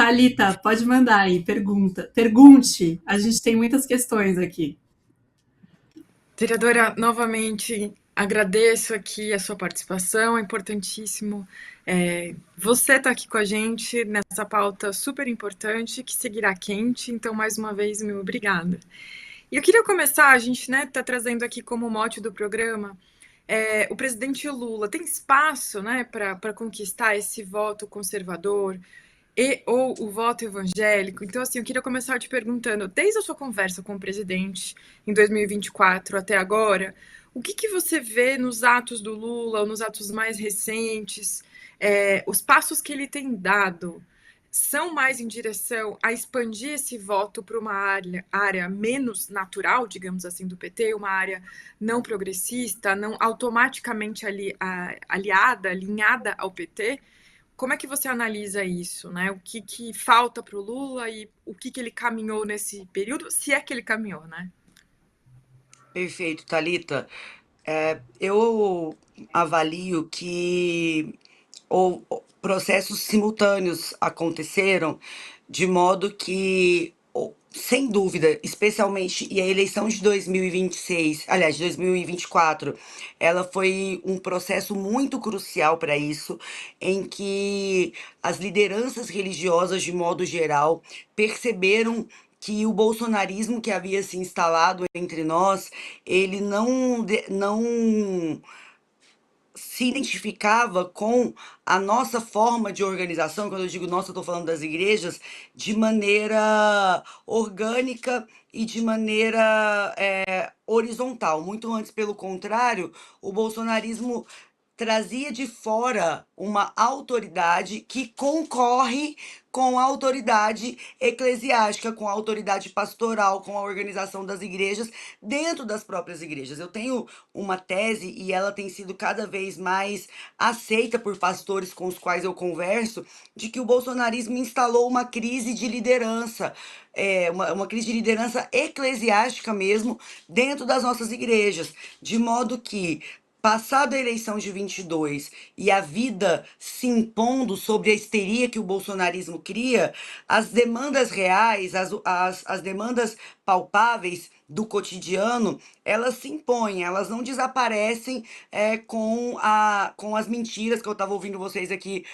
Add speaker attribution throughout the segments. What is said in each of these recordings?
Speaker 1: Thalita, pode mandar aí, pergunte. A gente tem muitas questões aqui.
Speaker 2: Vereadora, novamente agradeço aqui a sua participação, é importantíssimo. Você está aqui com a gente nessa pauta super importante que seguirá quente, então, mais uma vez, meu obrigada. E eu queria começar, a gente está trazendo aqui como mote do programa o presidente Lula. Tem espaço para conquistar esse voto conservador, e ou o voto evangélico. Então, assim, eu queria começar te perguntando, desde a sua conversa com o presidente em 2024 até agora, o que você vê nos atos do Lula, ou nos atos mais recentes, os passos que ele tem dado são mais em direção a expandir esse voto para uma área menos natural, digamos assim, do PT, uma área não progressista, não automaticamente aliada, alinhada ao PT? Como é que você analisa isso, né? O que falta para o Lula e o que ele caminhou nesse período, se é que ele caminhou, né?
Speaker 3: Perfeito, Thalita. Eu avalio que processos simultâneos aconteceram, de modo que, sem dúvida, especialmente, e a eleição de 2026, aliás, de 2024, ela foi um processo muito crucial para isso, em que as lideranças religiosas, de modo geral, perceberam que o bolsonarismo que havia se instalado entre nós, ele não se identificava com a nossa forma de organização. Quando eu digo nossa, eu estou falando das igrejas, de maneira orgânica e de maneira horizontal. Muito antes, pelo contrário, o bolsonarismo trazia de fora uma autoridade que concorre com a autoridade eclesiástica, com a autoridade pastoral, com a organização das igrejas dentro das próprias igrejas. Eu tenho uma tese e ela tem sido cada vez mais aceita por pastores com os quais eu converso, de que o bolsonarismo instalou uma crise de liderança, uma crise de liderança eclesiástica mesmo, dentro das nossas igrejas, de modo que passada a eleição de 22 e a vida se impondo sobre a histeria que o bolsonarismo cria, as demandas reais, as demandas palpáveis do cotidiano, elas se impõem, elas não desaparecem com as mentiras que eu estava ouvindo vocês aqui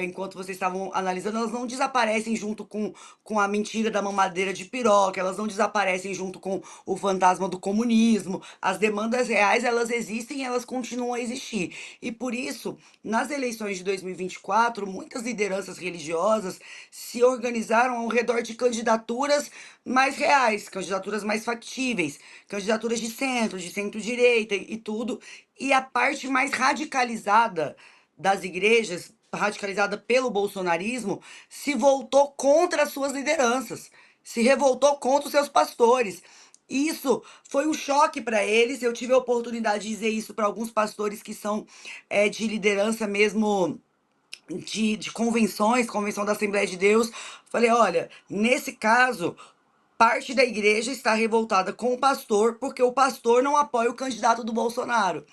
Speaker 3: enquanto vocês estavam analisando, elas não desaparecem junto com a mentira da mamadeira de piroca, elas não desaparecem junto com o fantasma do comunismo. As demandas reais, elas existem e elas continuam a existir. E por isso, nas eleições de 2024, muitas lideranças religiosas se organizaram ao redor de candidaturas mais reais, candidaturas mais factíveis, candidaturas de centro-direita e tudo. E a parte mais radicalizada das igrejas, radicalizada pelo bolsonarismo, se voltou contra as suas lideranças, se revoltou contra os seus pastores. Isso foi um choque para eles. Eu tive a oportunidade de dizer isso para alguns pastores que são de liderança mesmo de convenções, convenção da Assembleia de Deus. Falei, olha, nesse caso, parte da igreja está revoltada com o pastor porque o pastor não apoia o candidato do Bolsonaro.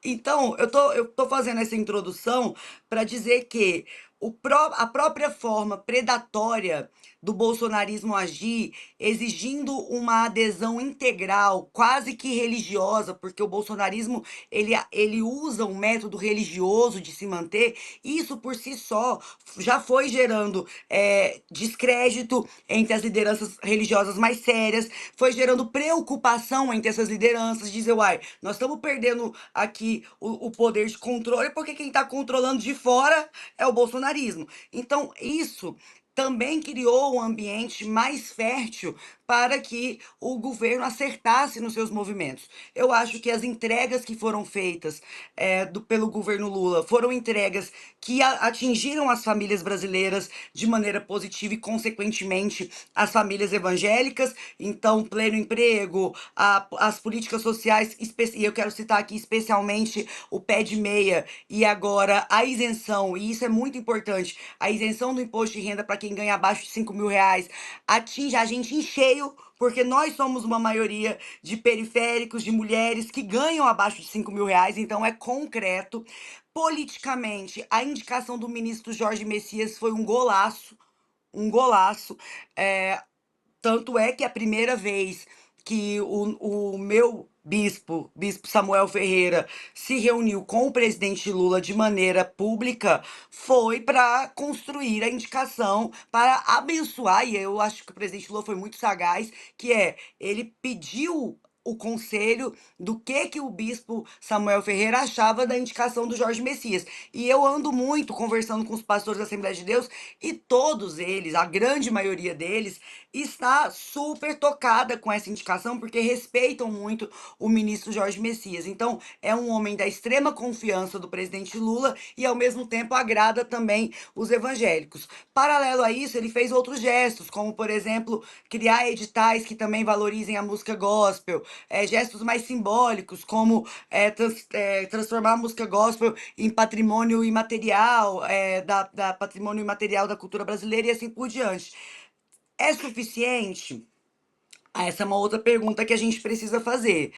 Speaker 3: Então, eu tô fazendo essa introdução para dizer que a própria forma predatória do bolsonarismo agir, exigindo uma adesão integral, quase que religiosa, porque o bolsonarismo ele usa um método religioso de se manter, isso por si só já foi gerando descrédito entre as lideranças religiosas mais sérias, foi gerando preocupação entre essas lideranças, dizer, uai, nós estamos perdendo aqui o poder de controle, porque quem está controlando de fora é o bolsonarismo. Então, isso também criou um ambiente mais fértil para que o governo acertasse nos seus movimentos. Eu acho que as entregas que foram feitas pelo governo Lula foram entregas que atingiram as famílias brasileiras de maneira positiva e, consequentemente, as famílias evangélicas. Então, pleno emprego, as políticas sociais, e eu quero citar aqui especialmente o pé de meia e agora a isenção, e isso é muito importante, a isenção do imposto de renda para quem ganha abaixo de 5.000 reais, atinge a gente em cheio, porque nós somos uma maioria de periféricos, de mulheres que ganham abaixo de 5.000 reais, então é concreto. Politicamente, a indicação do ministro Jorge Messias foi um golaço, um golaço. Tanto é que a primeira vez que o meu bispo Samuel Ferreira, se reuniu com o presidente Lula de maneira pública, foi para construir a indicação, para abençoar, e eu acho que o presidente Lula foi muito sagaz, que é, ele pediu o conselho do que o bispo Samuel Ferreira achava da indicação do Jorge Messias. E eu ando muito conversando com os pastores da Assembleia de Deus, e todos eles, a grande maioria deles, está super tocada com essa indicação, porque respeitam muito o ministro Jorge Messias. Então, é um homem da extrema confiança do presidente Lula e, ao mesmo tempo, agrada também os evangélicos. Paralelo a isso, ele fez outros gestos, como, por exemplo, criar editais que também valorizem a música gospel, gestos mais simbólicos, como transformar a música gospel em patrimônio imaterial, da patrimônio imaterial da cultura brasileira e assim por diante. É suficiente? Essa é uma outra pergunta que a gente precisa fazer.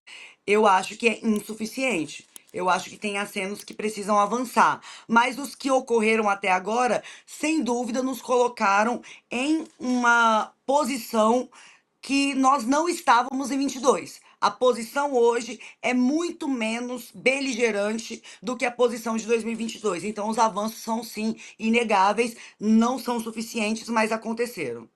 Speaker 3: Eu acho que é insuficiente. Eu acho que tem acenos que precisam avançar. Mas os que ocorreram até agora, sem dúvida, nos colocaram em uma posição que nós não estávamos em 22. A posição hoje é muito menos beligerante do que a posição de 2022. Então, os avanços são, sim, inegáveis, não são suficientes, mas aconteceram.